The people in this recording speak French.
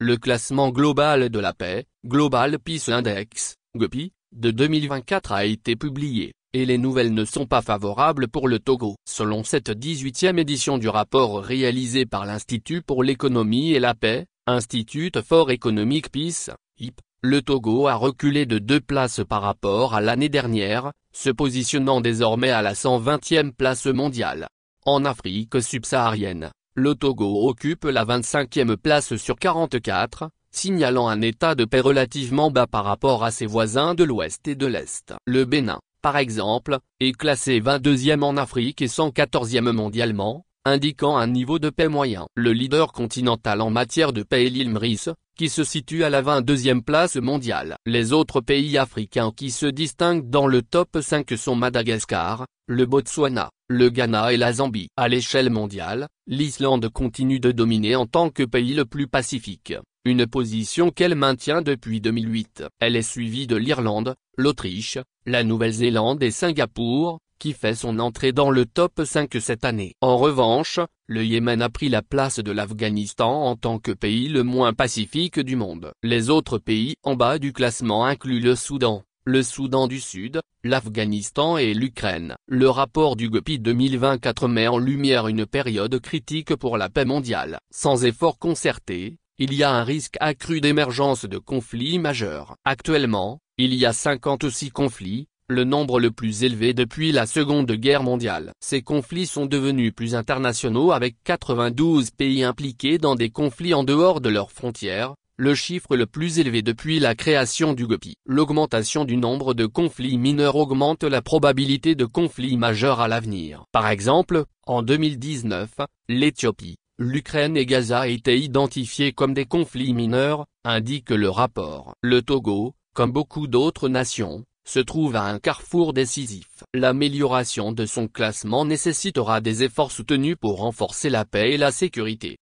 Le classement global de la paix, Global Peace Index, GPI, de 2024 a été publié, et les nouvelles ne sont pas favorables pour le Togo. Selon cette 18e édition du rapport réalisé par l'Institut pour l'économie et la paix, Institute for Economic Peace, IP, le Togo a reculé de 2 places par rapport à l'année dernière, se positionnant désormais à la 120e place mondiale. En Afrique subsaharienne, le Togo occupe la 25e place sur 44, signalant un état de paix relativement bas par rapport à ses voisins de l'Ouest et de l'Est. Le Bénin, par exemple, est classé 22e en Afrique et 114e mondialement, indiquant un niveau de paix moyen. Le leader continental en matière de paix est l'île Maurice, qui se situe à la 22e place mondiale. Les autres pays africains qui se distinguent dans le top 5 sont Madagascar, le Botswana, le Ghana et la Zambie. À l'échelle mondiale, l'Islande continue de dominer en tant que pays le plus pacifique, une position qu'elle maintient depuis 2008. Elle est suivie de l'Irlande, l'Autriche, la Nouvelle-Zélande et Singapour, qui fait son entrée dans le top 5 cette année. En revanche, le Yémen a pris la place de l'Afghanistan en tant que pays le moins pacifique du monde. Les autres pays en bas du classement incluent le Soudan du Sud, l'Afghanistan et l'Ukraine. Le rapport du GPI 2024 met en lumière une période critique pour la paix mondiale. Sans effort concerté, il y a un risque accru d'émergence de conflits majeurs. Actuellement, il y a 56 conflits, le nombre le plus élevé depuis la Seconde Guerre mondiale. Ces conflits sont devenus plus internationaux avec 92 pays impliqués dans des conflits en dehors de leurs frontières, le chiffre le plus élevé depuis la création du GPI. L'augmentation du nombre de conflits mineurs augmente la probabilité de conflits majeurs à l'avenir. Par exemple, en 2019, l'Éthiopie, l'Ukraine et Gaza étaient identifiés comme des conflits mineurs, indique le rapport. Le Togo, comme beaucoup d'autres nations, se trouve à un carrefour décisif. L'amélioration de son classement nécessitera des efforts soutenus pour renforcer la paix et la sécurité.